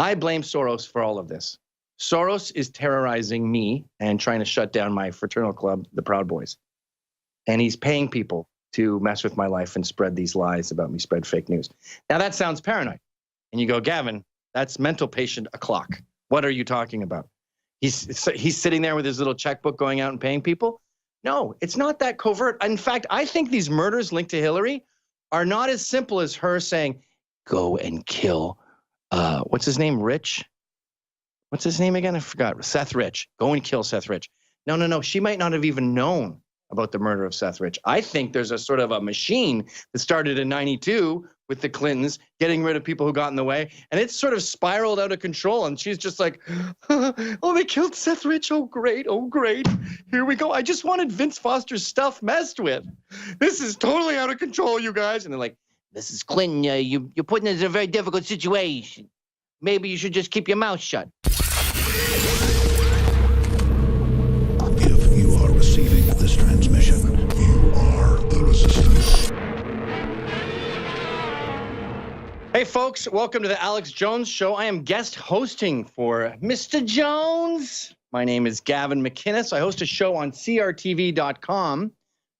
I blame Soros for all of this. Soros is terrorizing me and trying to shut down my fraternal club, the Proud Boys. And he's paying people to mess with my life and spread these lies about me, spread fake news. Now that sounds paranoid. And you go, Gavin, that's mental patient o'clock. What are you talking about? He's sitting there with his little checkbook going out and paying people? No, it's not that covert. In fact, I think these murders linked to Hillary are not as simple as her saying, go and kill, what's his name, Rich? What's his name again? I forgot. Seth Rich. Go and kill Seth Rich. No. She might not have even known about the murder of Seth Rich. I think there's a sort of a machine that started in 92 with the Clintons getting rid of people who got in the way. And it's sort of spiraled out of control. And she's just like, oh, they killed Seth Rich. Oh, great. Oh, great. Here we go. I just wanted Vince Foster's stuff messed with. This is totally out of control, you guys. And they're like, Mrs. Clinton, you're putting us in a very difficult situation. Maybe you should just keep your mouth shut. If you are receiving this transmission, you are the resistance. Hey, folks, welcome to the Alex Jones Show. I am guest hosting for Mr. Jones. My name is Gavin Macinnes. I host a show on crtv.com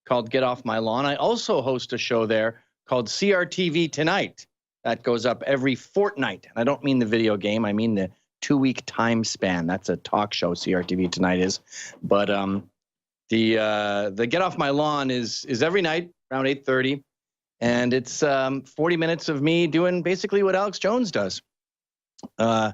called Get Off My Lawn. I also host a show there called CRTV Tonight. That goes up every fortnight. And I don't mean the video game. I mean the 2-week time span. That's a talk show, CRTV Tonight is. But the Get Off My Lawn is every night around 8:30. And it's 40 minutes of me doing basically what Alex Jones does. I'm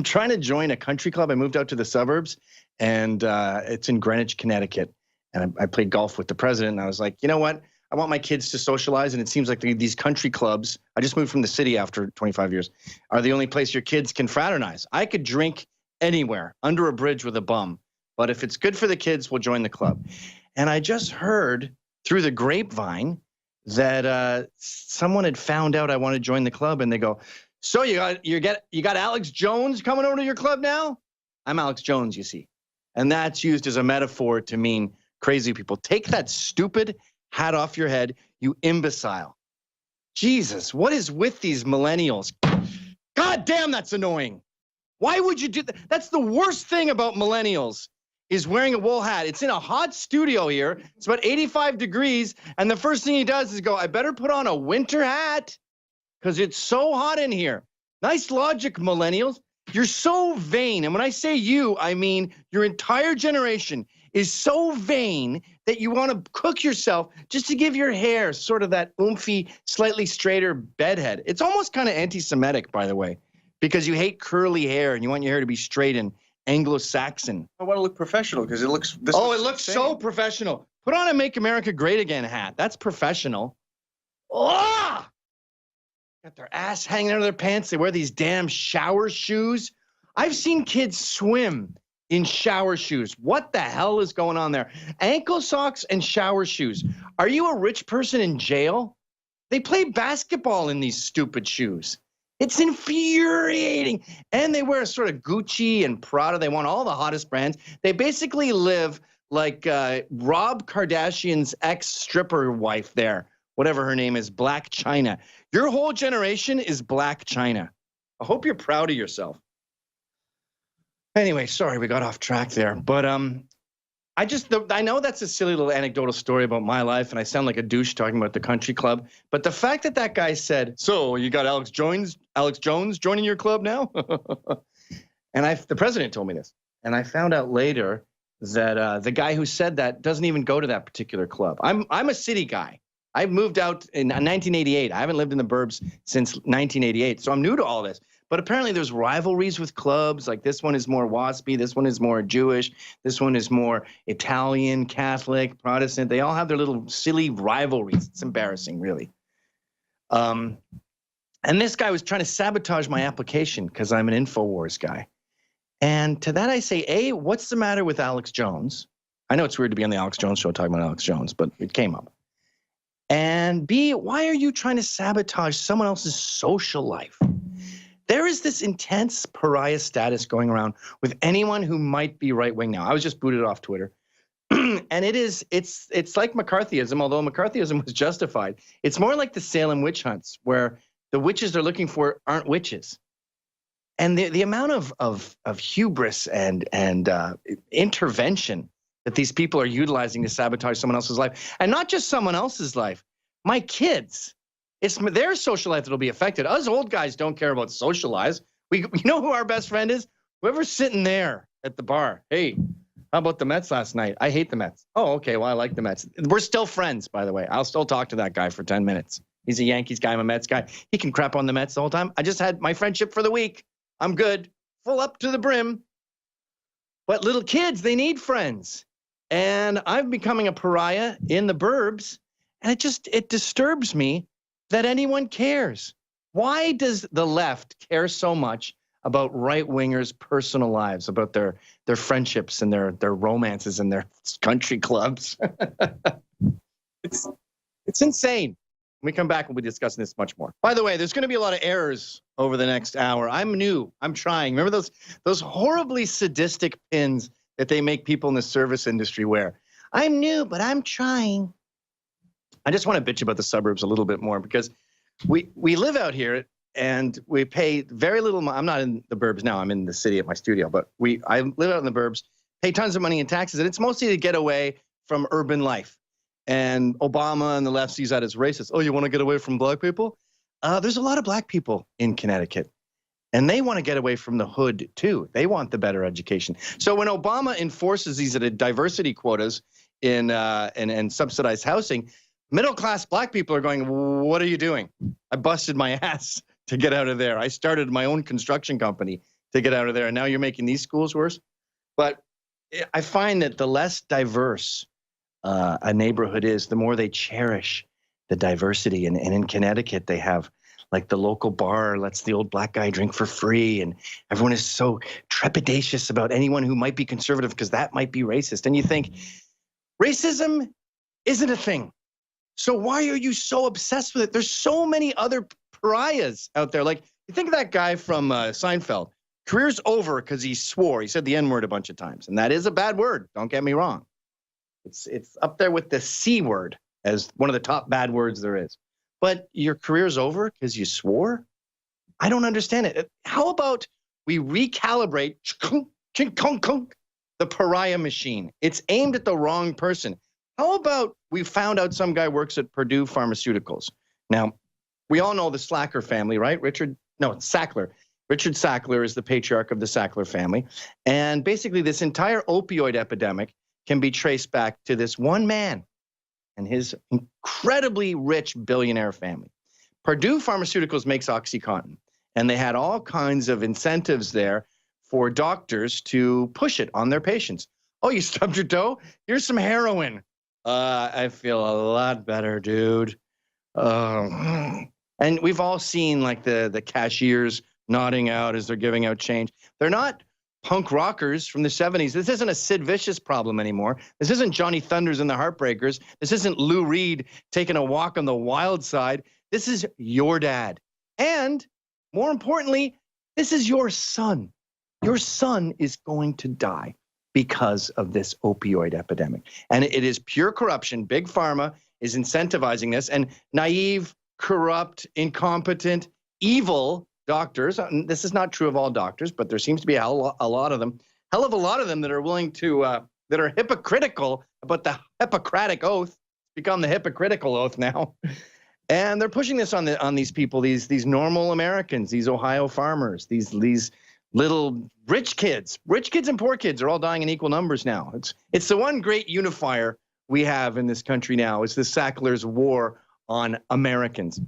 trying to join a country club. I moved out to the suburbs, and it's in Greenwich, Connecticut. And I played golf with the president, and I was like, you know what? I want my kids to socialize, and it seems like these country clubs, I just moved from the city after 25 years, are the only place your kids can fraternize. I could drink anywhere, under a bridge with a bum, but if it's good for the kids, we'll join the club. And I just heard through the grapevine that someone had found out I wanted to join the club, and they go, so you got Alex Jones coming over to your club now? I'm Alex Jones, you see. And that's used as a metaphor to mean crazy people. Take that stupid hat off your head, you imbecile. Jesus, what is with these millennials? God damn, that's annoying. Why would you do that? That's the worst thing about millennials, is wearing a wool hat. It's in a hot studio here. It's about 85 degrees. And the first thing he does is go, I better put on a winter hat because it's so hot in here. Nice logic, millennials. You're so vain. And when I say you, I mean your entire generation is so vain that you want to cook yourself just to give your hair sort of that oomphy, slightly straighter bedhead. It's almost kind of anti-Semitic, by the way, because you hate curly hair and you want your hair to be straight and Anglo-Saxon. I want to look professional because it looks. It looks so professional. Put on a "Make America Great Again" hat. That's professional. Oh! Got their ass hanging out of their pants. They wear these damn shower shoes. I've seen kids swim in shower shoes. What the hell is going on there? Ankle socks and shower shoes. Are you a rich person in jail? They play basketball in these stupid shoes. It's infuriating. And they wear sort of Gucci and Prada. They want all the hottest brands. They basically live like Rob Kardashian's ex-stripper wife there, whatever her name is, Black China. Your whole generation is Black China. I hope you're proud of yourself. Anyway, sorry, we got off track there. But I know that's a silly little anecdotal story about my life, and I sound like a douche talking about the country club. But the fact that that guy said, so you got Alex Jones joining your club now? And the president told me this. And I found out later that the guy who said that doesn't even go to that particular club. I'm a city guy. I moved out in 1988. I haven't lived in the burbs since 1988. So I'm new to all this. But apparently there's rivalries with clubs. Like this one is more WASPy. This one is more Jewish. This one is more Italian, Catholic, Protestant. They all have their little silly rivalries. It's embarrassing, really. And this guy was trying to sabotage my application because I'm an Infowars guy. And to that I say, A, what's the matter with Alex Jones? I know it's weird to be on the Alex Jones show talking about Alex Jones, but it came up. And B, why are you trying to sabotage someone else's social life? There is this intense pariah status going around with anyone who might be right-wing now. I was just booted off Twitter. And it's like McCarthyism, although McCarthyism was justified. It's more like the Salem witch hunts, where the witches they're looking for aren't witches. And the amount of hubris and intervention that these people are utilizing to sabotage someone else's life, and not just someone else's life, my kids, it's their social life that'll be affected. Us old guys don't care about social lives. You know who our best friend is? Whoever's sitting there at the bar. Hey, how about the Mets last night? I hate the Mets. Oh, okay, well, I like the Mets. We're still friends, by the way. I'll still talk to that guy for 10 minutes. He's a Yankees guy, I'm a Mets guy. He can crap on the Mets the whole time. I just had my friendship for the week. I'm good, full up to the brim. But little kids, they need friends. And I'm becoming a pariah in the burbs. And it disturbs me that anyone cares. Why does the left care so much about right-wingers' personal lives, about their friendships and their romances and their country clubs? It's insane. When we come back, we'll be discussing this much more. By the way, there's going to be a lot of errors over the next hour. I'm new. I'm trying. Remember those horribly sadistic pins that they make people in the service industry wear? I'm new, but I'm trying. I just want to bitch about the suburbs a little bit more because we live out here and we pay very little. I'm not in the burbs now. I'm in the city at my studio, but I live out in the burbs, pay tons of money in taxes, and it's mostly to get away from urban life. And Obama and the left sees that as racist. Oh, you want to get away from black people? There's a lot of black people in Connecticut, and they want to get away from the hood too. They want the better education. So when Obama enforces these diversity quotas in and subsidized housing, middle-class black people are going, what are you doing? I busted my ass to get out of there. I started my own construction company to get out of there, and now you're making these schools worse? But I find that the less diverse a neighborhood is, the more they cherish the diversity. And in Connecticut, they have like the local bar lets the old black guy drink for free. And everyone is so trepidatious about anyone who might be conservative because that might be racist. And you think, racism isn't a thing. So why are you so obsessed with it? There's so many other pariahs out there. Like, you think of that guy from Seinfeld. Career's over because he swore. He said the N-word a bunch of times. And that is a bad word. Don't get me wrong. It's up there with the C word as one of the top bad words there is. But your career's over because you swore? I don't understand it. How about we recalibrate the pariah machine? It's aimed at the wrong person. How about we found out some guy works at Purdue Pharmaceuticals? Now, we all know the Slacker family, right? Sackler. Richard Sackler is the patriarch of the Sackler family. And basically this entire opioid epidemic can be traced back to this one man and his incredibly rich billionaire family. Purdue Pharmaceuticals makes OxyContin, and they had all kinds of incentives there for doctors to push it on their patients. Oh, you stubbed your toe? Here's some heroin. I feel a lot better, dude. And we've all seen like the cashiers nodding out as they're giving out change. They're not punk rockers from the 70s. This isn't a Sid Vicious problem anymore. This isn't Johnny Thunders and the Heartbreakers. This isn't Lou Reed taking a walk on the wild side. This is your dad. And more importantly, this is your son. Your son is going to die because of this opioid epidemic. And it is pure corruption. Big Pharma is incentivizing this. And naive, corrupt, incompetent, evil doctors, this is not true of all doctors, but there seems to be a hell of a lot of them that are willing to, that are hypocritical about the Hippocratic Oath. It's become the hypocritical oath now. And they're pushing this on these people, these normal Americans, these Ohio farmers, these little rich kids and poor kids are all dying in equal numbers now. It's the one great unifier we have in this country now. It's the Sackler's war on Americans.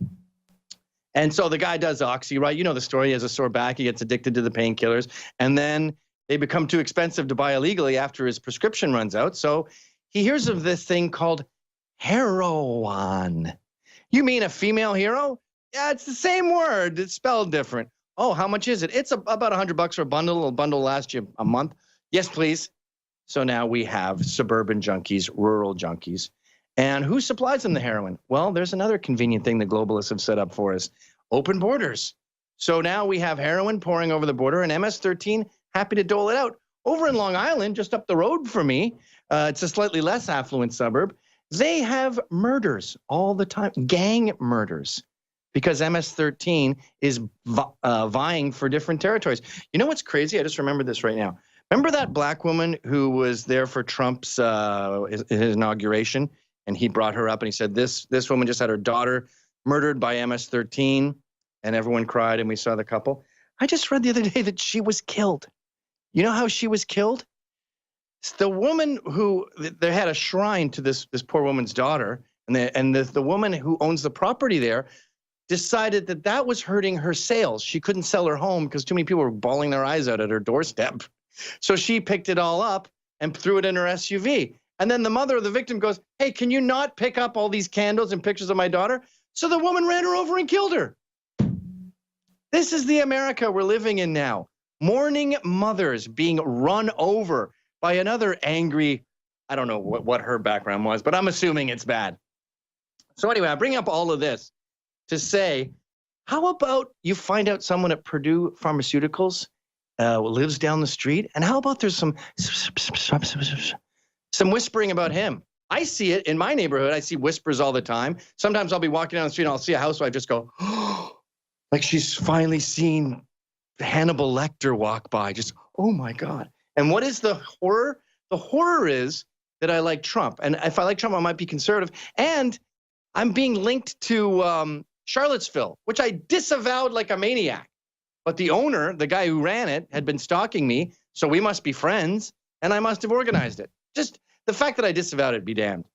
And so the guy does Oxy, right? You know the story. He has a sore back. He gets addicted to the painkillers. And then they become too expensive to buy illegally after his prescription runs out. So he hears of this thing called heroin. You mean a female hero? Yeah, it's the same word. It's spelled different. Oh, how much is it? It's about $100 for a bundle. A bundle lasts you a month. Yes, please. So now we have suburban junkies, rural junkies. And who supplies them the heroin? Well, there's another convenient thing the globalists have set up for us. Open borders. So now we have heroin pouring over the border, and MS-13 happy to dole it out. Over in Long Island, just up the road from me, it's a slightly less affluent suburb, they have murders all the time, gang murders, because MS-13 is vying for different territories. You know what's crazy? I just remember this right now. Remember that black woman who was there for Trump's his inauguration, and he brought her up and he said, this woman just had her daughter murdered by MS-13, and everyone cried, and we saw the couple. I just read the other day that she was killed. You know how she was killed? It's the woman who, they had a shrine to this poor woman's daughter, and the woman who owns the property there decided that that was hurting her sales. She couldn't sell her home because too many people were bawling their eyes out at her doorstep. So she picked it all up and threw it in her SUV. And then the mother of the victim goes, hey, can you not pick up all these candles and pictures of my daughter? So the woman ran her over and killed her. This is the America we're living in now. Mourning mothers being run over by another angry, I don't know what her background was, but I'm assuming it's bad. So anyway, I bring up all of this to say, how about you find out someone at Purdue Pharmaceuticals lives down the street, and how about there's some whispering about him? I see it in my neighborhood. I see whispers all the time. Sometimes I'll be walking down the street and I'll see a housewife just go, oh, like she's finally seen Hannibal Lecter walk by. Just, oh my God. And what is the horror? The horror is that I like Trump. And if I like Trump, I might be conservative. And I'm being linked to Charlottesville, which I disavowed like a maniac. But the owner, the guy who ran it, had been stalking me, so we must be friends, and I must have organized it. Just the fact that I disavowed it, be damned.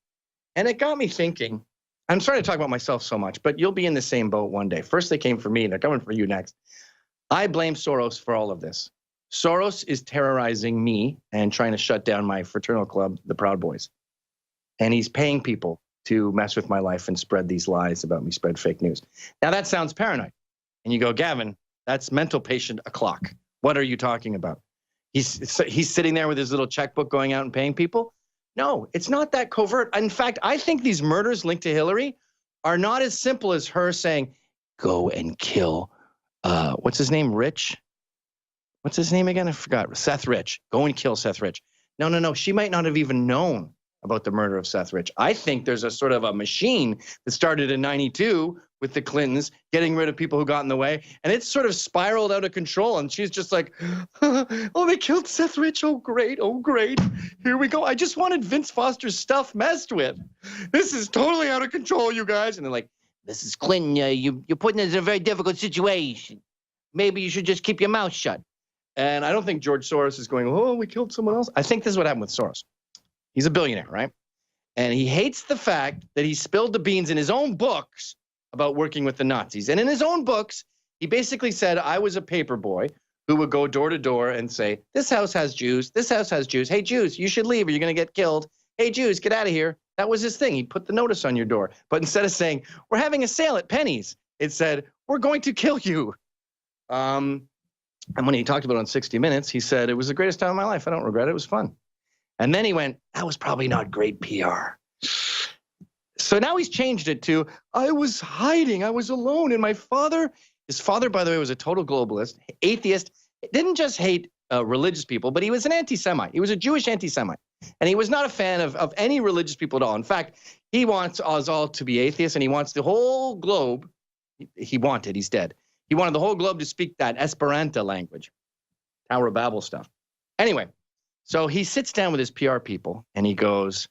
And it got me thinking. I'm sorry to talk about myself so much, but you'll be in the same boat one day. First they came for me, they're coming for you next. I blame Soros for all of this. Soros is terrorizing me and trying to shut down my fraternal club, the Proud Boys. And he's paying people to mess with my life and spread these lies about me, spread fake news. Now that sounds paranoid. And you go, Gavin, that's mental patient o'clock. What are you talking about? He's sitting there with his little checkbook going out and paying people? No, it's not that covert. In fact, I think these murders linked to Hillary are not as simple as her saying, go and kill, what's his name, Rich? What's his name again? I forgot. Seth Rich. Go and kill Seth Rich. No. She might not have even known about the murder of Seth Rich. I think there's a sort of a machine that started in '92 with the Clintons, getting rid of people who got in the way, and it's sort of spiraled out of control, and she's just like, oh, they killed Seth Rich, oh great, here we go. I just wanted Vince Foster's stuff messed with. This is totally out of control, you guys. And they're like, Mrs. Clinton, you're putting us in a very difficult situation. Maybe you should just keep your mouth shut. And I don't think George Soros is going, oh, we killed someone else. I think this is what happened with Soros. He's a billionaire, right? And he hates the fact that he spilled the beans in his own books about working with the Nazis. And in his own books, he basically said, I was a paper boy who would go door to door and say, this house has Jews, this house has Jews. Hey, Jews, you should leave or you're going to get killed. Hey, Jews, get out of here. That was his thing. He put the notice on your door. But instead of saying, we're having a sale at Penny's, it said, we're going to kill you. And when he talked about it on 60 Minutes, he said, it was the greatest time of my life. I don't regret it. It was fun. And then he went, that was probably not great PR. So now he's changed it to, I was hiding, I was alone. And his father, by the way, was a total globalist, atheist, didn't just hate religious people, but he was an anti-Semite. He was a Jewish anti-Semite. And he was not a fan of any religious people at all. In fact, he wants us all to be atheists, and he wants the whole globe, he's dead. He wanted the whole globe to speak that Esperanto language, Tower of Babel stuff. Anyway, so he sits down with his PR people, and he goes,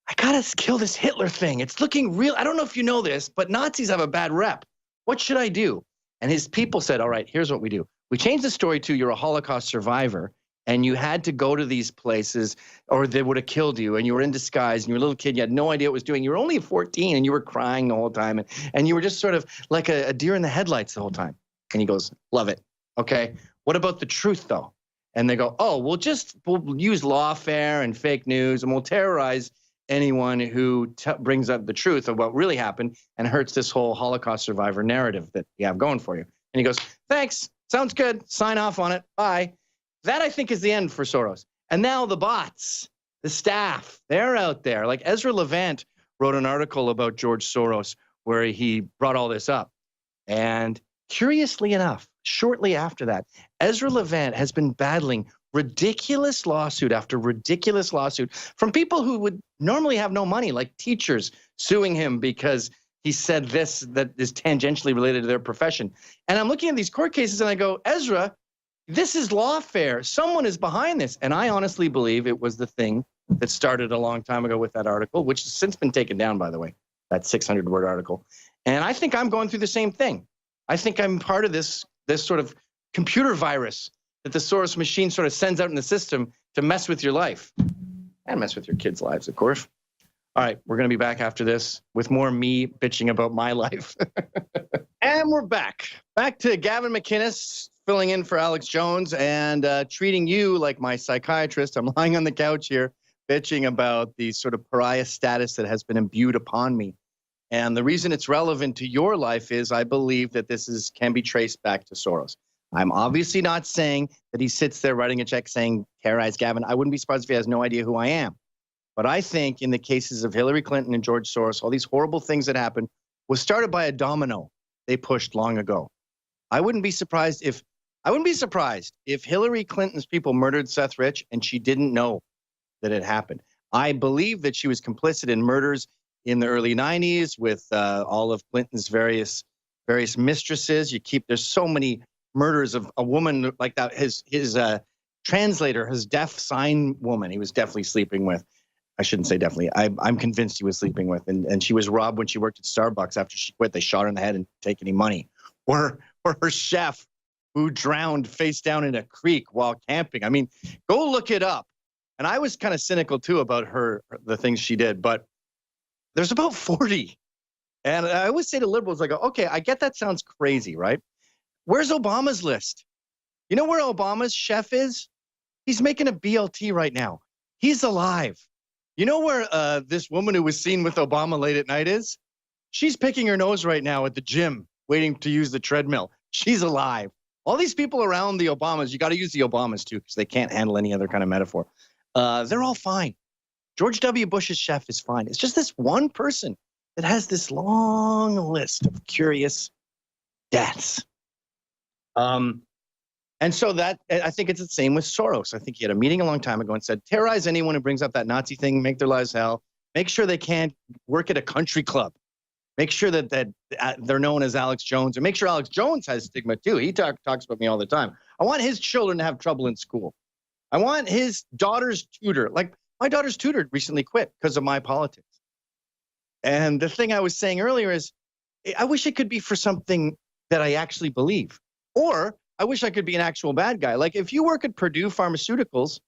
I gotta kill this Hitler thing. It's looking real. I don't know if you know this, but Nazis have a bad rep. What should I do? And his people said, all right, here's what we do. We changed the story to you're a Holocaust survivor, and you had to go to these places or they would have killed you, and you were in disguise, and you were a little kid, you had no idea what it was doing. You were only 14, and you were crying the whole time, and you were just sort of like a deer in the headlights the whole time. And he goes, love it. Okay, what about the truth, though? And they go, oh, we'll use lawfare and fake news, and we'll terrorize anyone who brings up the truth of what really happened and hurts this whole Holocaust survivor narrative that you have going for you. And he goes, thanks, sounds good, sign off on it, bye. That, I think, is the end for Soros. And now the bots, the staff, they're out there. Like Ezra Levant wrote an article about George Soros where he brought all this up. And curiously enough, shortly after that, Ezra Levant has been battling ridiculous lawsuit after ridiculous lawsuit from people who would normally have no money, like teachers suing him because he said this that is tangentially related to their profession. And I'm looking at these court cases and I go, Ezra, this is lawfare. Someone is behind this. And I honestly believe it was the thing that started a long time ago with that article, which has since been taken down, by the way, that 600-word article. And I think I'm going through the same thing. I think I'm part of this sort of computer virus that the Soros machine sort of sends out in the system to mess with your life and mess with your kids' lives, of course. All right, we're going to be back after this with more me bitching about my life. And we're back to Gavin Macinnes filling in for Alex Jones and treating you like my psychiatrist. I'm lying on the couch here bitching about the sort of pariah status that has been imbued upon me. And the reason it's relevant to your life is I believe that this can be traced back to Soros. I'm obviously not saying that he sits there writing a check saying, terrorize Gavin. I wouldn't be surprised if he has no idea who I am. But I think in the cases of Hillary Clinton and George Soros, all these horrible things that happened was started by a domino they pushed long ago. I wouldn't be surprised if Hillary Clinton's people murdered Seth Rich and she didn't know that it happened. I believe that she was complicit in murders in the early 90s with all of Clinton's various mistresses. There's so many murders of a woman like that. His translator, his deaf sign woman, he was definitely sleeping with. I shouldn't say definitely. I'm convinced he was sleeping with, and she was robbed when she worked at Starbucks. After she quit, they shot her in the head and take any money. Or her chef who drowned face down in a creek while camping. I mean, go look it up. And I was kind of cynical too about the things she did, but there's about 40. And I always say to liberals, I go, okay, I get that sounds crazy, right? Where's Obama's list? You know where Obama's chef is? He's making a BLT right now. He's alive. You know where this woman who was seen with Obama late at night is? She's picking her nose right now at the gym, waiting to use the treadmill. She's alive. All these people around the Obamas, you got to use the Obamas too, because they can't handle any other kind of metaphor. They're all fine. George W. Bush's chef is fine. It's just this one person that has this long list of curious deaths. And so that, I think it's the same with Soros. I think he had a meeting a long time ago and said, terrorize anyone who brings up that Nazi thing, make their lives hell. Make sure they can't work at a country club. Make sure that they're known as Alex Jones, and make sure Alex Jones has stigma too. He talks about me all the time. I want his children to have trouble in school. I want his daughter's tutor. Like my daughter's tutor recently quit because of my politics. And the thing I was saying earlier is I wish it could be for something that I actually believe. Or I wish I could be an actual bad guy. Like if you work at Purdue Pharmaceuticals,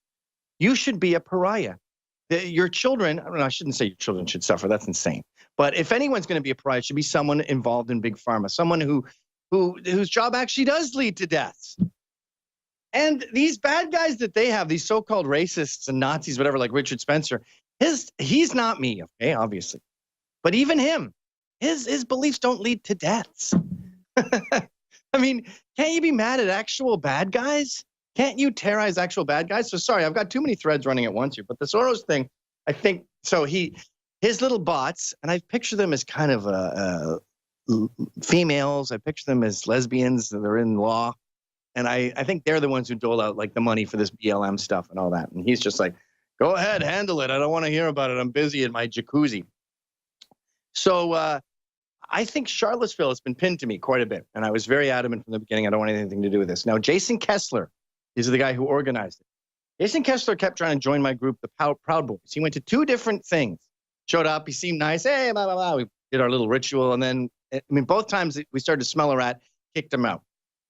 you should be a pariah. Your children, I shouldn't say your children should suffer. That's insane. But if anyone's going to be a pariah, it should be someone involved in big pharma, someone whose job actually does lead to deaths. And these bad guys that they have, these so-called racists and Nazis, whatever, like Richard Spencer, he's not me, okay, obviously. But even him, his beliefs don't lead to deaths. I mean, can't you be mad at actual bad guys? Can't you terrorize actual bad guys? So sorry, I've got too many threads running at once here. But the Soros thing, I think, so his little bots, and I picture them as kind of females. I picture them as lesbians. They're in law. And I think they're the ones who dole out like the money for this BLM stuff and all that. And he's just like, go ahead, handle it. I don't want to hear about it. I'm busy in my jacuzzi. So I think Charlottesville has been pinned to me quite a bit. And I was very adamant from the beginning, I don't want anything to do with this. Now, Jason Kessler is the guy who organized it. Jason Kessler kept trying to join my group, the Proud Boys. He went to 2 different things. Showed up, he seemed nice. Hey, blah, blah, blah. We did our little ritual. And then, both times we started to smell a rat, kicked him out.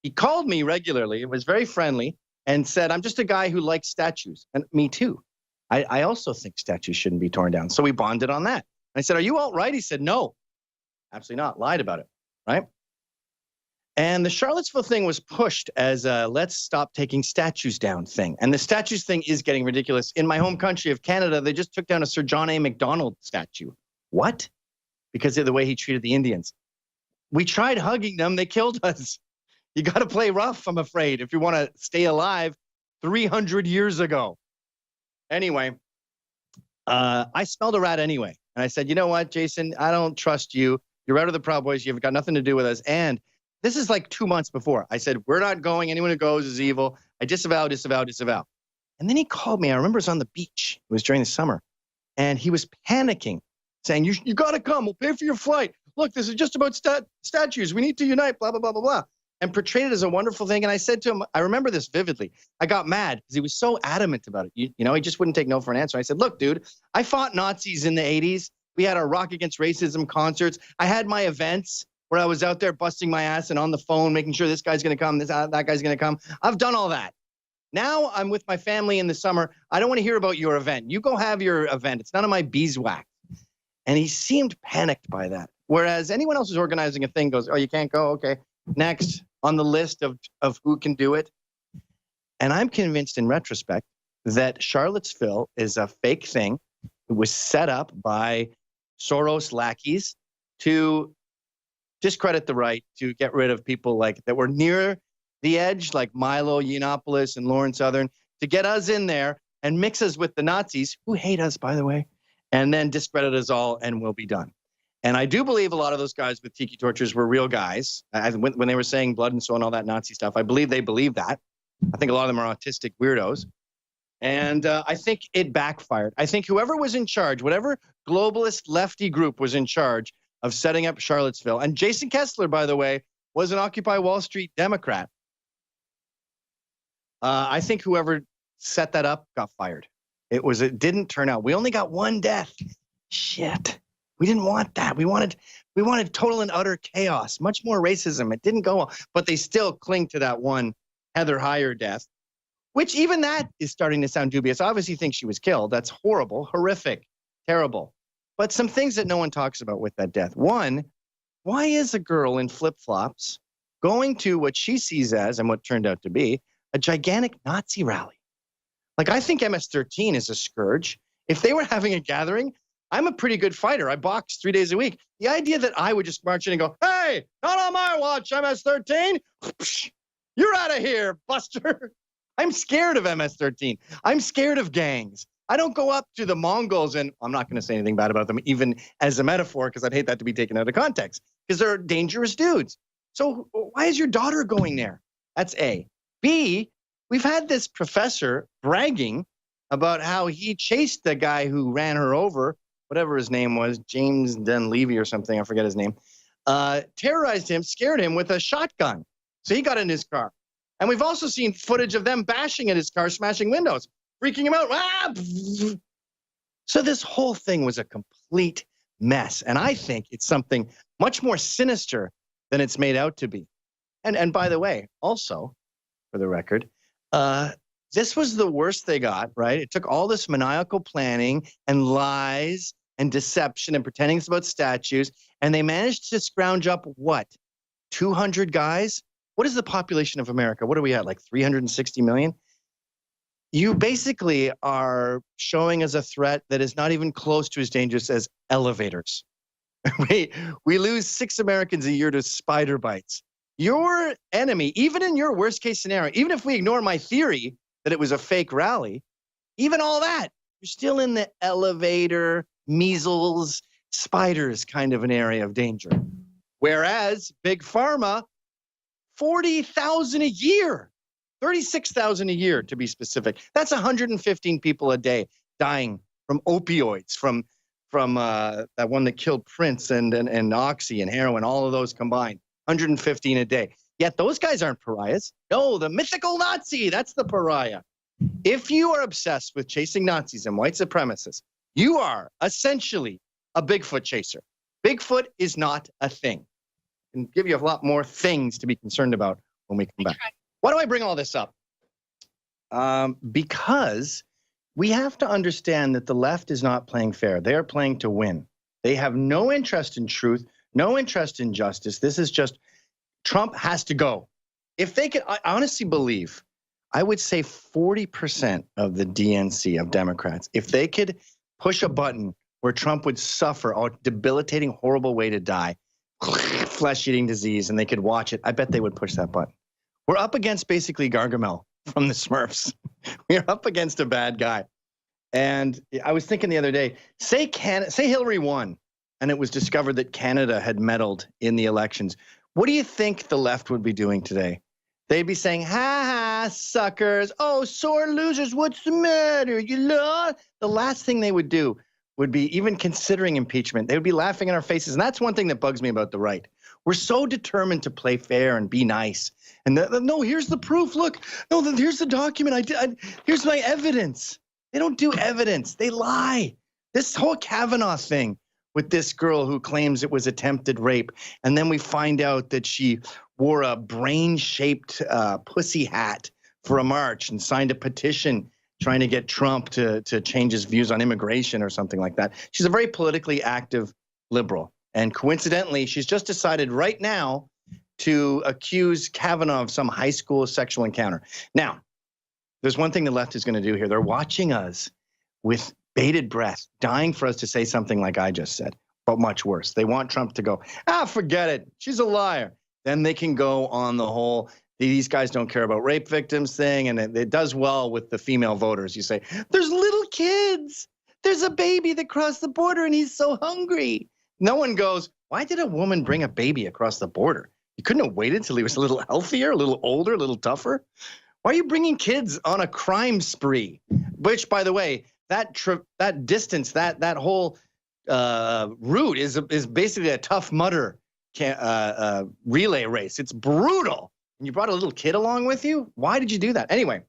He called me regularly. It was very friendly and said, I'm just a guy who likes statues. And me too. I also think statues shouldn't be torn down. So we bonded on that. I said, are you alt-right? He said, no, absolutely not. Lied about it, right? And the Charlottesville thing was pushed as a let's stop taking statues down thing. And the statues thing is getting ridiculous. In my home country of Canada, they just took down a Sir John A. Macdonald statue. What? Because of the way he treated the Indians. We tried hugging them. They killed us. You got to play rough, I'm afraid, if you want to stay alive 300 years ago. Anyway, I smelled a rat anyway. And I said, you know what, Jason, I don't trust you. You're out of the Proud Boys. You've got nothing to do with us. And this is like 2 months before. I said, we're not going. Anyone who goes is evil. I disavow. And then he called me. I remember it was on the beach. It was during the summer. And he was panicking, saying, you got to come. We'll pay for your flight. look, this is just about statues. We need to unite, blah, blah, blah, blah, blah. And portrayed it as a wonderful thing. And I said to him, I remember this vividly. I got mad because he was so adamant about it. You know, he just wouldn't take no for an answer. I said, look, dude, I fought Nazis in the 80s. We had our Rock Against Racism concerts. I had my events where I was out there busting my ass and on the phone, making sure this guy's going to come, that guy's going to come. I've done all that. Now I'm with my family in the summer. I don't want to hear about your event. You go have your event. It's none of my beeswax. And he seemed panicked by that. Whereas anyone else who's organizing a thing goes, oh, you can't go? Okay. Next on the list of who can do it. And I'm convinced in retrospect that Charlottesville is a fake thing. It was set up by Soros lackeys to discredit the right, to get rid of people like that were near the edge, like Milo Yiannopoulos and Lauren Southern, to get us in there and mix us with the Nazis, who hate us, by the way, and then discredit us all, and we'll be done. And I do believe a lot of those guys with tiki torches were real guys. When they were saying blood and so on, all that Nazi stuff, I believe they believe that. I think a lot of them are autistic weirdos. And I think it backfired. I think whoever was in charge, whatever globalist lefty group was in charge of setting up Charlottesville, and Jason Kessler, by the way, was an Occupy Wall Street Democrat. I think whoever set that up got fired. It didn't turn out. We only got one death. Shit. We didn't want that. We wanted total and utter chaos, much more racism. It didn't go well, but they still cling to that one Heather Heyer death, which even that is starting to sound dubious. Obviously thinks she was killed. That's horrible, horrific, terrible. But some things that no one talks about with that death. One, why is a girl in flip-flops going to what she sees as, and what turned out to be, a gigantic Nazi rally? Like, I think MS-13 is a scourge. If they were having a gathering, I'm a pretty good fighter. I box 3 days a week. The idea that I would just march in and go, hey, not on my watch, MS-13. You're out of here, Buster. I'm scared of MS-13. I'm scared of gangs. I don't go up to the Mongols, and I'm not going to say anything bad about them, even as a metaphor, because I'd hate that to be taken out of context, because they're dangerous dudes. So why is your daughter going there? That's A. B, we've had this professor bragging about how he chased the guy who ran her over, whatever his name was, James Dunleavy or something, I forget his name, terrorized him, scared him with a shotgun. So he got in his car. And we've also seen footage of them bashing at his car, smashing windows, freaking him out. Ah! So this whole thing was a complete mess. And I think it's something much more sinister than it's made out to be. And by the way, also, for the record, this was the worst they got, right? It took all this maniacal planning and lies and deception and pretending it's about statues, and they managed to scrounge up, what, 200 guys? What is the population of America? What are we at, like 360 million? You basically are showing us a threat that is not even close to as dangerous as elevators. We lose 6 Americans a year to spider bites. Your enemy, even in your worst case scenario, even if we ignore my theory that it was a fake rally, even all that, you're still in the elevator, measles, spiders kind of an area of danger. Whereas Big Pharma, 40,000 a year, 36,000 a year to be specific. That's 115 people a day dying from opioids, from that one that killed Prince and Oxy and heroin, all of those combined, 115 a day. Yet those guys aren't pariahs. No, the mythical Nazi, that's the pariah. If you are obsessed with chasing Nazis and white supremacists, you are essentially a Bigfoot chaser. Bigfoot is not a thing. I can give you a lot more things to be concerned about when we come back. Why do I bring all this up? Because we have to understand that the left is not playing fair. They are playing to win. They have no interest in truth, no interest in justice. This is just, Trump has to go. If they could, I honestly believe, I would say 40% of the DNC, of Democrats, if they could push a button where Trump would suffer a debilitating, horrible way to die, flesh-eating disease, and they could watch it, I bet they would push that button. We're up against basically Gargamel from the Smurfs. We're up against a bad guy. And I was thinking the other day, say Hillary won, and it was discovered that Canada had meddled in the elections. What do you think the left would be doing today? They'd be saying, ha ha, suckers. Oh, sore losers, what's the matter? You lost. The last thing they would do would be even considering impeachment, they would be laughing in our faces. And that's one thing that bugs me about the right. We're so determined to play fair and be nice. And no, here's the proof. Look, no, here's the document. Here's my evidence. They don't do evidence. They lie. This whole Kavanaugh thing with this girl who claims it was attempted rape. And then we find out that she wore a brain-shaped pussy hat for a march and signed a petition trying to get Trump to change his views on immigration or something like that. She's a very politically active liberal. And coincidentally, she's just decided right now to accuse Kavanaugh of some high school sexual encounter. Now, there's one thing the left is going to do here. They're watching us with bated breath, dying for us to say something like I just said, but much worse. They want Trump to go, forget it. She's a liar. Then they can go on the whole, these guys don't care about rape victims thing, and it does well with the female voters. You say, there's little kids. There's a baby that crossed the border, and he's so hungry. No one goes, why did a woman bring a baby across the border? You couldn't have waited till he was a little healthier, a little older, a little tougher? Why are you bringing kids on a crime spree? Which, by the way, that distance, that whole route is basically a Tough Mudder relay race. It's brutal. And you brought a little kid along with you? Why did you do that? Anyway,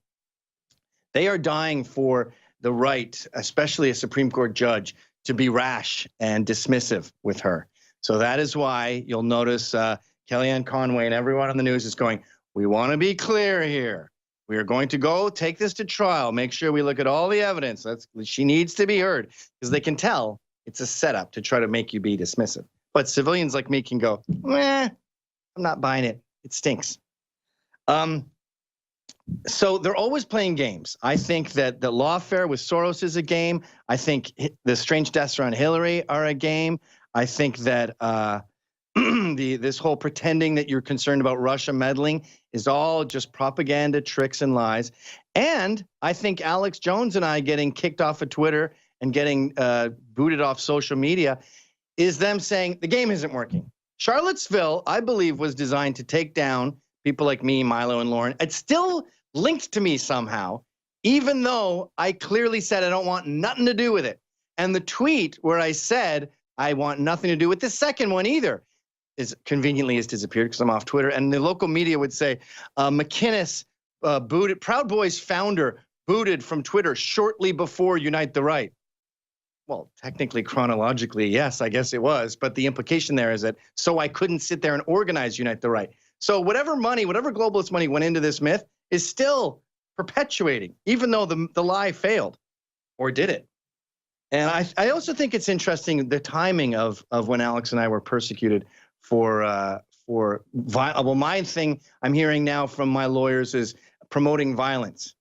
they are dying for the right, especially a Supreme Court judge, to be rash and dismissive with her. So that is why you'll notice Kellyanne Conway and everyone on the news is going, we want to be clear here. We are going to go take this to trial, make sure we look at all the evidence. She needs to be heard, because they can tell it's a setup to try to make you be dismissive. But civilians like me can go, I'm not buying it. It stinks. So they're always playing games. I think that the lawfare with Soros is a game. I think the strange deaths around Hillary are a game. I think that this whole pretending that you're concerned about Russia meddling is all just propaganda, tricks, and lies. And I think Alex Jones and I getting kicked off of Twitter and getting booted off social media is them saying the game isn't working. Charlottesville, I believe, was designed to take down people like me, Milo, and Lauren. It's still linked to me somehow, even though I clearly said I don't want nothing to do with it. And the tweet where I said I want nothing to do with the second one either is conveniently has disappeared because I'm off Twitter. And the local media would say Macinnes booted, Proud Boys founder booted from Twitter shortly before Unite the Right. Well, technically, chronologically, yes, I guess it was. But the implication there is that so I couldn't sit there and organize Unite the Right. So whatever money, whatever globalist money went into this myth is still perpetuating, even though the lie failed, or did it? And I also think it's interesting the timing of when Alex and I were persecuted for well, my thing I'm hearing now from my lawyers is promoting violence.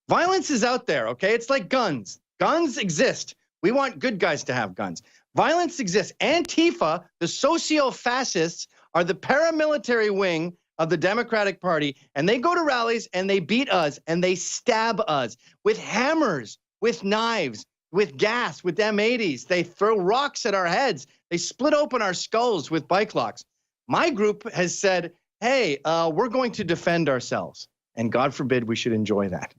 Violence is out there, okay? It's like guns. Guns exist. We want good guys to have guns. Violence exists. Antifa, the socio-fascists, are the paramilitary wing of the Democratic Party, and they go to rallies and they beat us and they stab us with hammers, with knives, with gas, with M80s. They throw rocks at our heads. They split open our skulls with bike locks. My group has said, hey, we're going to defend ourselves. And God forbid we should enjoy that.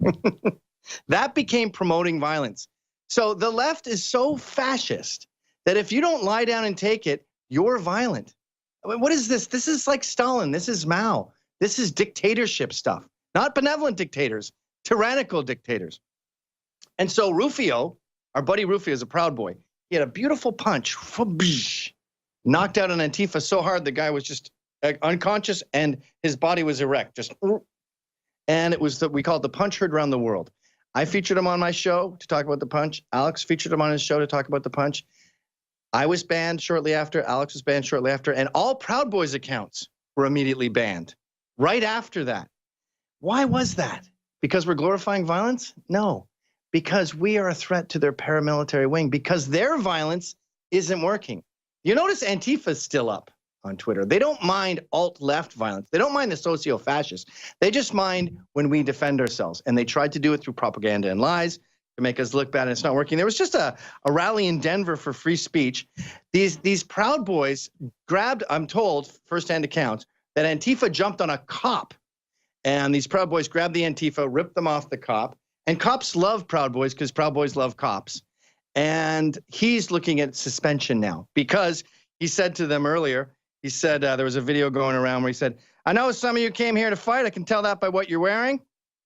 That became promoting violence. So the left is so fascist that if you don't lie down and take it, you're violent. I mean, what is this? This is like Stalin. This is Mao. This is dictatorship stuff, not benevolent dictators, tyrannical dictators. And so Rufio, our buddy Rufio, is a Proud Boy. He had a beautiful punch, knocked out an Antifa so hard the guy was just unconscious and his body was erect, just. And it was we call it the punch heard around the world. I featured him on my show to talk about the punch. Alex featured him on his show to talk about the punch. I was banned shortly after. Alex was banned shortly after. And all Proud Boys accounts were immediately banned right after that. Why was that? Because we're glorifying violence? No. Because we are a threat to their paramilitary wing. Because their violence isn't working. You notice Antifa's still up on Twitter. They don't mind alt-left violence. They don't mind the socio-fascists. They just mind when we defend ourselves. And they tried to do it through propaganda and lies to make us look bad, and it's not working. There was just a rally in Denver for free speech. These Proud Boys grabbed, I'm told, firsthand accounts, that Antifa jumped on a cop. And these Proud Boys grabbed the Antifa, ripped them off the cop. And cops love Proud Boys because Proud Boys love cops. And he's looking at suspension now because he said to them earlier, he said there was a video going around where he said, I know some of you came here to fight. I can tell that by what you're wearing.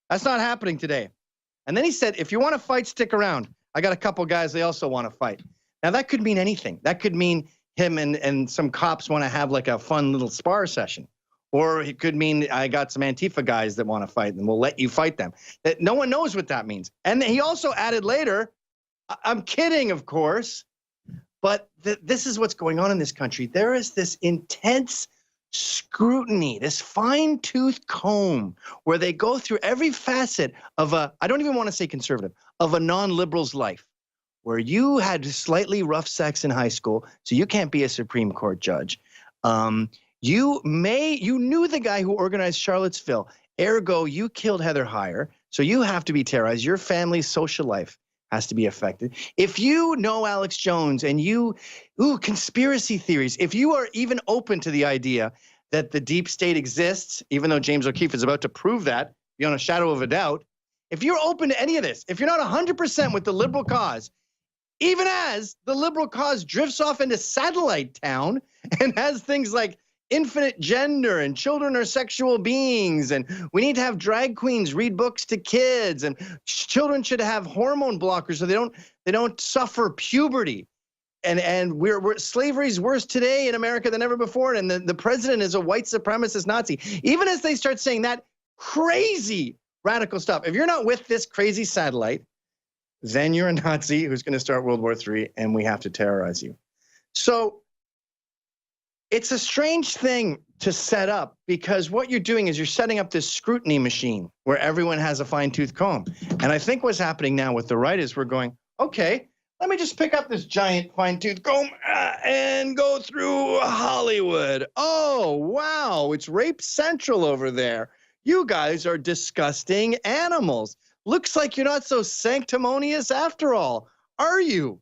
That's not happening today. And then he said, if you want to fight, stick around. I got a couple guys, they also want to fight. Now, that could mean anything. That could mean him and some cops want to have like a fun little spar session. Or it could mean I got some Antifa guys that want to fight and we'll let you fight them. That no one knows what that means. And he also added later, I'm kidding, of course, but this is what's going on in this country. There is this intense scrutiny, this fine-tooth comb where they go through every facet of I don't even want to say conservative, of a non-liberal's life, where you had slightly rough sex in high school, so you can't be a Supreme Court judge. You knew the guy who organized Charlottesville, ergo you killed Heather Heyer, so you have to be terrorized. Your family's social life has to be affected. If you know Alex Jones and conspiracy theories, if you are even open to the idea that the deep state exists, even though James O'Keefe is about to prove that beyond a shadow of a doubt, if you're open to any of this, if you're not 100% with the liberal cause, even as the liberal cause drifts off into satellite town and has things like infinite gender and children are sexual beings and we need to have drag queens read books to kids and children should have hormone blockers so they don't suffer puberty and we're slavery's worse today in America than ever before and the president is a white supremacist Nazi. Even as they start saying that crazy radical stuff, if you're not with this crazy satellite, then you're a Nazi who's going to start World War III and we have to terrorize you. So it's a strange thing to set up because what you're doing is you're setting up this scrutiny machine where everyone has a fine-tooth comb. And I think what's happening now with the right is we're going, okay, let me just pick up this giant fine-tooth comb and go through Hollywood. Oh, wow, it's Rape Central over there. You guys are disgusting animals. Looks like you're not so sanctimonious after all, are you?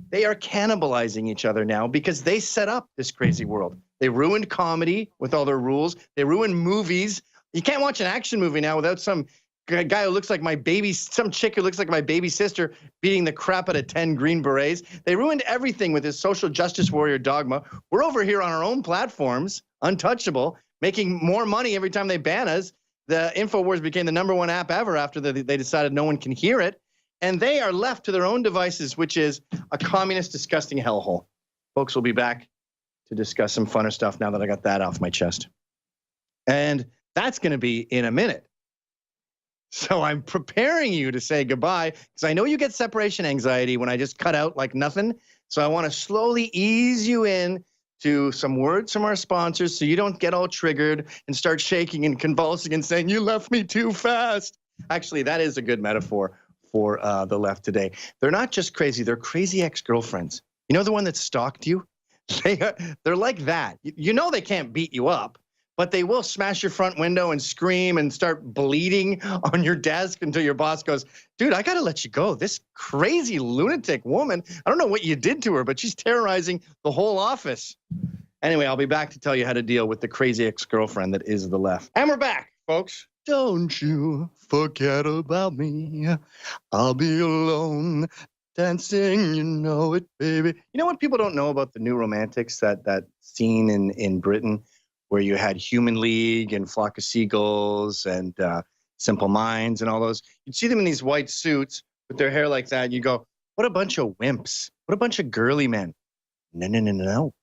They are cannibalizing each other now because they set up this crazy world. They ruined comedy with all their rules. They ruined movies. You can't watch an action movie now without some guy who looks like some chick who looks like my baby sister beating the crap out of 10 Green Berets. They ruined everything with this social justice warrior dogma. We're over here on our own platforms, untouchable, making more money every time they ban us. The Infowars became the #1 app ever after they decided no one can hear it. And they are left to their own devices, which is a communist, disgusting hellhole. Folks, will be back to discuss some funner stuff now that I got that off my chest. And that's going to be in a minute. So I'm preparing you to say goodbye because I know you get separation anxiety when I just cut out like nothing. So I want to slowly ease you in to some words from our sponsors so you don't get all triggered and start shaking and convulsing and saying, you left me too fast. Actually, that is a good metaphor for the left today. They're not just crazy, they're crazy ex-girlfriends. You know the one that stalked you? They're like that. You know they can't beat you up, but they will smash your front window and scream and start bleeding on your desk until your boss goes, dude, I gotta let you go. This crazy lunatic woman, I don't know what you did to her, but she's terrorizing the whole office. Anyway, I'll be back to tell you how to deal with the crazy ex-girlfriend that is the left. And we're back, folks. Don't you forget about me. I'll be alone, dancing, you know it, baby. You know what people don't know about the New Romantics, that scene in Britain where you had Human League and Flock of Seagulls and Simple Minds and all those? You'd see them in these white suits with their hair like that, and you go, what a bunch of wimps. What a bunch of girly men. No.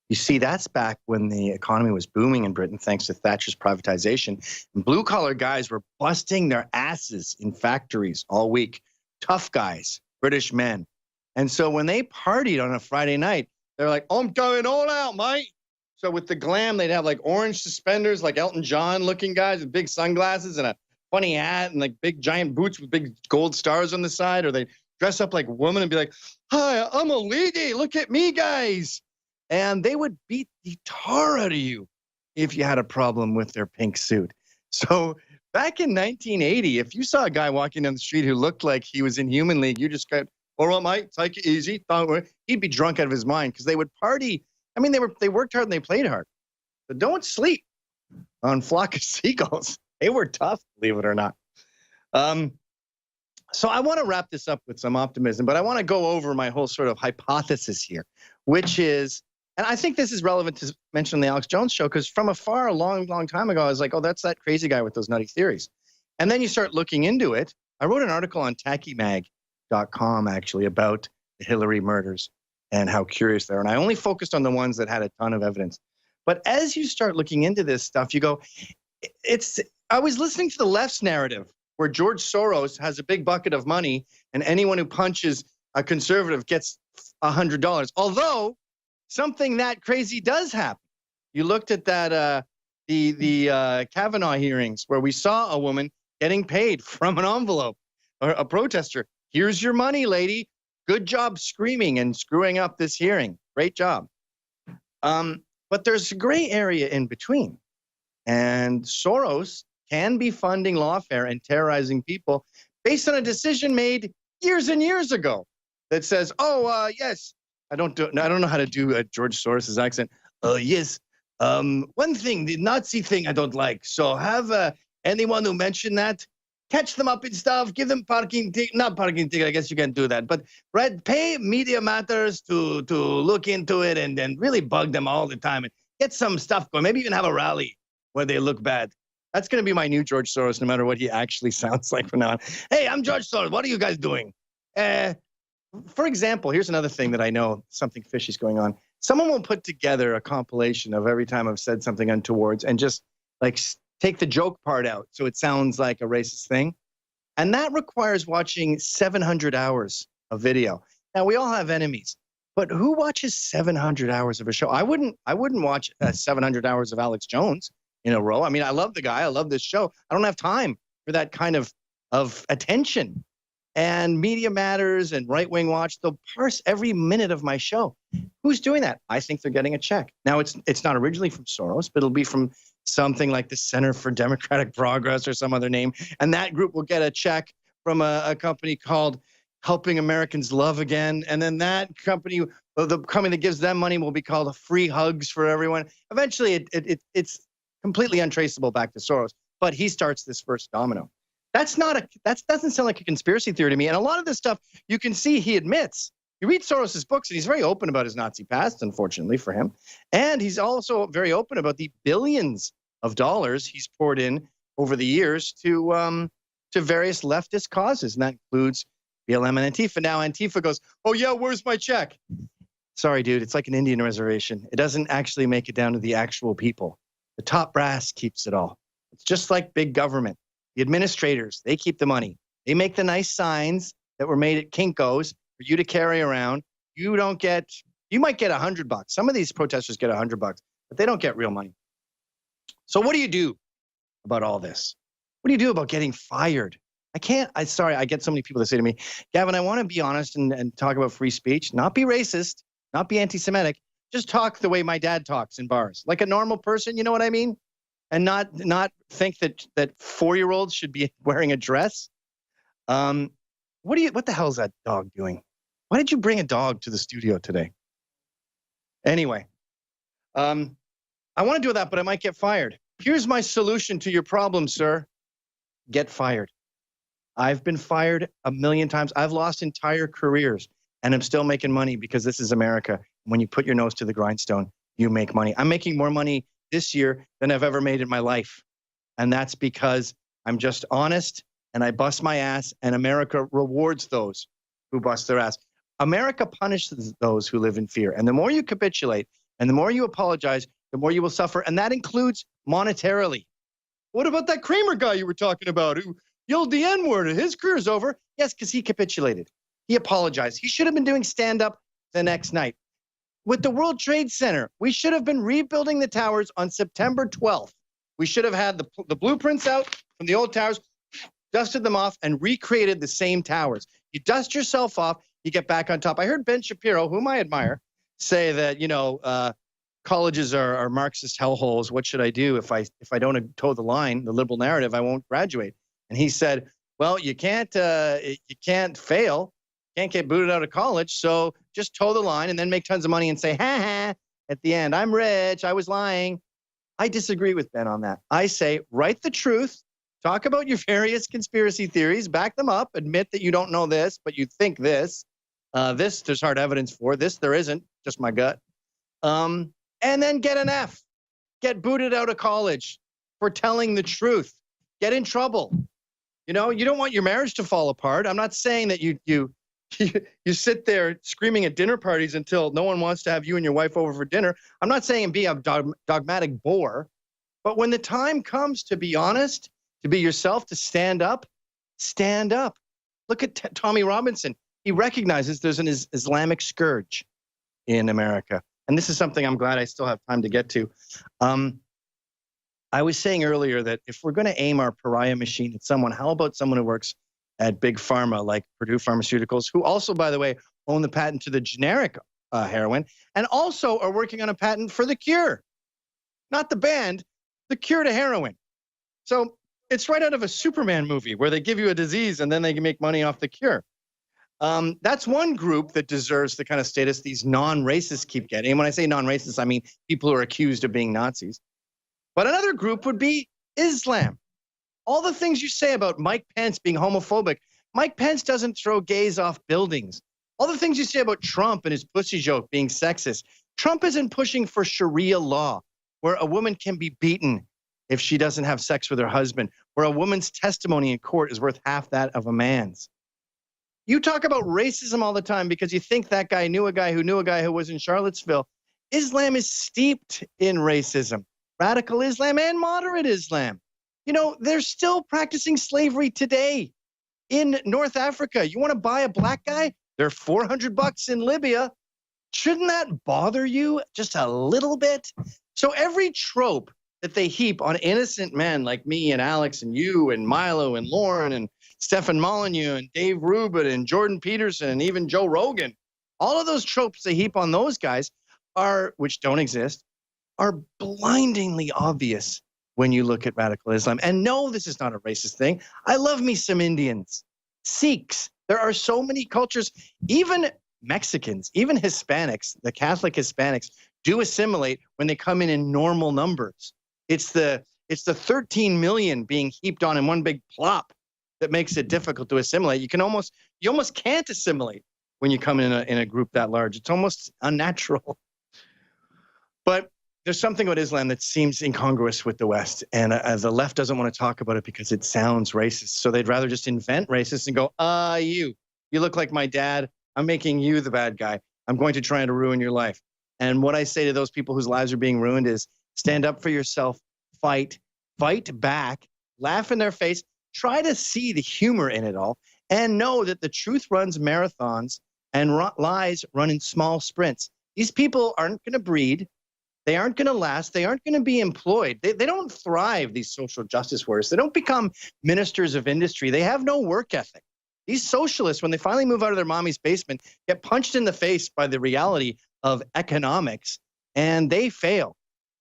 You see, that's back when the economy was booming in Britain thanks to Thatcher's privatization. And blue-collar guys were busting their asses in factories all week. Tough guys, British men. And so when they partied on a Friday night, they're like, I'm going all out, mate. So with the glam, they'd have like orange suspenders, like Elton John-looking guys with big sunglasses and a funny hat and like big giant boots with big gold stars on the side. Or they'd dress up like women and be like, hi, I'm a lady. Look at me, guys. And they would beat the tar out of you if you had a problem with their pink suit. So back in 1980, if you saw a guy walking down the street who looked like he was in Human League, you just go, all right, mate, take it easy. He'd be drunk out of his mind because they would party. I mean, they worked hard and they played hard. But don't sleep on Flock of Seagulls. They were tough, believe it or not. So I want to wrap this up with some optimism, but I want to go over my whole sort of hypothesis here, which is, and I think this is relevant to mention the Alex Jones show, because from afar, a long, long time ago, I was like, oh, that's that crazy guy with those nutty theories. And then you start looking into it. I wrote an article on tackymag.com, actually, about the Hillary murders and how curious they are. And I only focused on the ones that had a ton of evidence. But as you start looking into this stuff, you go, I was listening to the left's narrative where George Soros has a big bucket of money and anyone who punches a conservative gets $100. Although something that crazy does happen. You looked at that, the Kavanaugh hearings where we saw a woman getting paid from an envelope, or a protester. Here's your money, lady. Good job screaming and screwing up this hearing. Great job. But there's a gray area in between. And Soros can be funding lawfare and terrorizing people based on a decision made years and years ago that says, yes, I don't know how to do George Soros's accent. Yes, one thing, the Nazi thing I don't like. So have anyone who mentioned that, catch them up and stuff, give them not parking ticket, I guess you can do that. But pay Media Matters to look into it and then really bug them all the time and get some stuff going. Maybe even have a rally where they look bad. That's going to be my new George Soros, no matter what he actually sounds like from now on. Hey, I'm George Soros. What are you guys doing? For example, here's another thing that I know something fishy's going on. Someone will put together a compilation of every time I've said something untowards and just like take the joke part out so it sounds like a racist thing. And that requires watching 700 hours of video. Now, we all have enemies, but who watches 700 hours of a show? I wouldn't watch 700 hours of Alex Jones in a row. I mean, I love the guy. I love this show. I don't have time for that kind of attention. And Media Matters and Right Wing Watch, they'll parse every minute of my show. Who's doing that? I think they're getting a check. Now, it's not originally from Soros, but it'll be from something like the Center for Democratic Progress or some other name. And that group will get a check from a company called Helping Americans Love Again. And then that company, the company that gives them money, will be called Free Hugs for Everyone. Eventually, it's completely untraceable back to Soros, but he starts this first domino. That doesn't sound like a conspiracy theory to me. And a lot of this stuff, you can see he admits. You read Soros's books, and he's very open about his Nazi past, unfortunately for him. And he's also very open about the billions of dollars he's poured in over the years to various leftist causes, and that includes BLM and Antifa. Now Antifa goes, oh yeah, where's my check? Sorry, dude, it's like an Indian reservation. It doesn't actually make it down to the actual people. The top brass keeps it all. It's just like big government. The administrators, they keep the money. They make the nice signs that were made at Kinko's for you to carry around. You might get $100. Some of these protesters get $100, but they don't get real money. So what do you do about all this? What do you do about getting fired? I get so many people that say to me, Gavin, I want to be honest and talk about free speech, not be racist, not be anti-Semitic, just talk the way my dad talks in bars, like a normal person, you know what I mean? And not think that 4-year-olds should be wearing a dress. What the hell is that dog doing? Why did you bring a dog to the studio today? Anyway, I want to do that, but I might get fired. Here's my solution to your problem, sir. Get fired. I've been fired a million times. I've lost entire careers, and I'm still making money because this is America. When you put your nose to the grindstone, you make money. I'm making more money this year than I've ever made in my life. And that's because I'm just honest and I bust my ass, and America rewards those who bust their ass. America punishes those who live in fear. And the more you capitulate and the more you apologize, the more you will suffer. And that includes monetarily. What about that Kramer guy you were talking about who yelled the N-word? His career's over. Yes, because he capitulated. He apologized. He should have been doing stand-up the next night. With the World Trade Center, we should have been rebuilding the towers on September 12th. We should have had the blueprints out from the old towers, dusted them off, and recreated the same towers. You dust yourself off, you get back on top. I heard Ben Shapiro, whom I admire, say that, colleges are Marxist hellholes. What should I do if I don't toe the line, the liberal narrative? I won't graduate. And he said, well, you can't fail. Can't get booted out of college, so just toe the line and then make tons of money and say, ha, at the end, I'm rich, I was lying. I disagree with Ben on that. I say, write the truth, Talk about your various conspiracy theories, back them up, admit that you don't know this, but you think this. This there's hard evidence for. This there isn't, just my gut. And then get an F. Get booted out of college for telling the truth. Get in trouble. You know, you don't want your marriage to fall apart. I'm not saying that you sit there screaming at dinner parties until no one wants to have you and your wife over for dinner. I'm not saying be a dogmatic bore, but when the time comes to be honest, to be yourself, to stand up, stand up. Look at Tommy Robinson. He recognizes there's an Islamic scourge in America. And this is something I'm glad I still have time to get to. I was saying earlier that if we're going to aim our pariah machine at someone, how about someone who works at Big Pharma like Purdue Pharmaceuticals, who also, by the way, own the patent to the generic heroin and also are working on a patent for the cure. Not the band, the cure to heroin. So it's right out of a Superman movie where they give you a disease and then they can make money off the cure. That's one group that deserves the kind of status these non-racists keep getting. And when I say non-racists, I mean people who are accused of being Nazis. But another group would be Islam. All the things you say about Mike Pence being homophobic, Mike Pence doesn't throw gays off buildings. All the things you say about Trump and his pussy joke being sexist, Trump isn't pushing for Sharia law, where a woman can be beaten if she doesn't have sex with her husband, where a woman's testimony in court is worth half that of a man's. You talk about racism all the time because you think that guy knew a guy who was in Charlottesville. Islam is steeped in racism. Radical Islam and moderate Islam. You know, they're still practicing slavery today in North Africa. You want to buy a black guy? They're $400 in Libya. Shouldn't that bother you just a little bit? So every trope that they heap on innocent men like me and Alex and you and Milo and Lauren and Stefan Molyneux and Dave Rubin and Jordan Peterson and even Joe Rogan, all of those tropes they heap on those guys which don't exist, are blindingly obvious when you look at radical Islam. And no, this is not a racist thing. I love me some Indians, Sikhs. There are so many cultures, even Mexicans, even Hispanics, the Catholic Hispanics do assimilate when they come in normal numbers. It's the 13 million being heaped on in one big plop that makes it difficult to assimilate. You almost can't assimilate when you come in a group that large. It's almost unnatural. But there's something about Islam that seems incongruous with the West, and the left doesn't want to talk about it because it sounds racist. So they'd rather just invent racist and go, you look like my dad. I'm making you the bad guy. I'm going to try to ruin your life. And what I say to those people whose lives are being ruined is stand up for yourself, fight back, laugh in their face, try to see the humor in it all, and know that the truth runs marathons and lies run in small sprints. These people aren't going to breed. They aren't going to last. They aren't going to be employed. They don't thrive, these social justice warriors. They don't become ministers of industry. They have no work ethic. These socialists, when they finally move out of their mommy's basement, get punched in the face by the reality of economics, and they fail.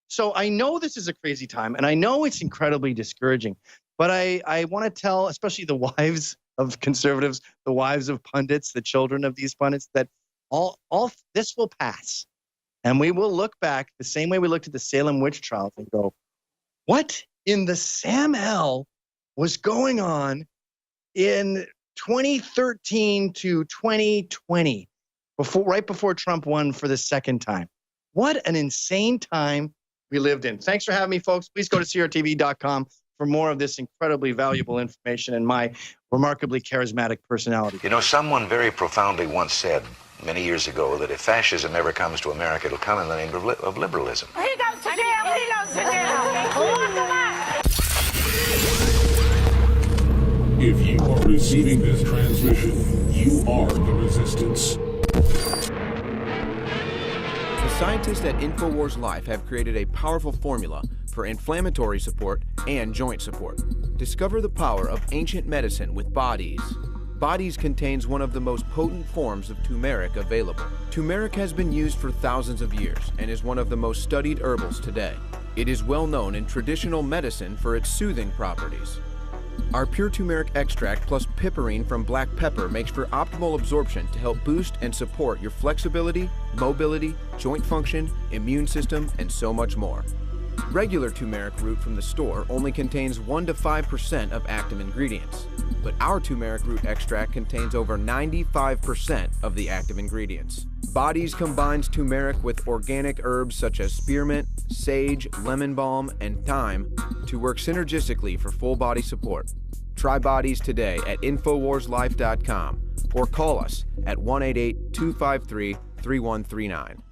So I know this is a crazy time, and I know it's incredibly discouraging, but I want to tell, especially the wives of conservatives, the wives of pundits, the children of these pundits, that all this will pass. And we will look back the same way we looked at the Salem witch trials and go, what in the Sam hell was going on in 2013 to 2020, right before Trump won for the second time? What an insane time we lived in. Thanks for having me, folks. Please go to crtv.com for more of this incredibly valuable information and my remarkably charismatic personality. You know, someone very profoundly once said many years ago that if fascism ever comes to America, it'll come in the name of liberalism. He goes to jail. He goes to jail. Lock him up. If you are receiving this transmission, you are the resistance. The scientists at Infowars Life have created a powerful formula for inflammatory support and joint support. Discover the power of ancient medicine with Bodies. Bodies contains one of the most potent forms of turmeric available. Turmeric has been used for thousands of years and is one of the most studied herbals today. It is well known in traditional medicine for its soothing properties. Our pure turmeric extract plus piperine from black pepper makes for optimal absorption to help boost and support your flexibility, mobility, joint function, immune system, and so much more. Regular turmeric root from the store only contains 1 to 5% of active ingredients, but our turmeric root extract contains over 95% of the active ingredients. Bodies combines turmeric with organic herbs such as spearmint, sage, lemon balm, and thyme to work synergistically for full body support. Try Bodies today at InfoWarsLife.com or call us at 188-253-3139.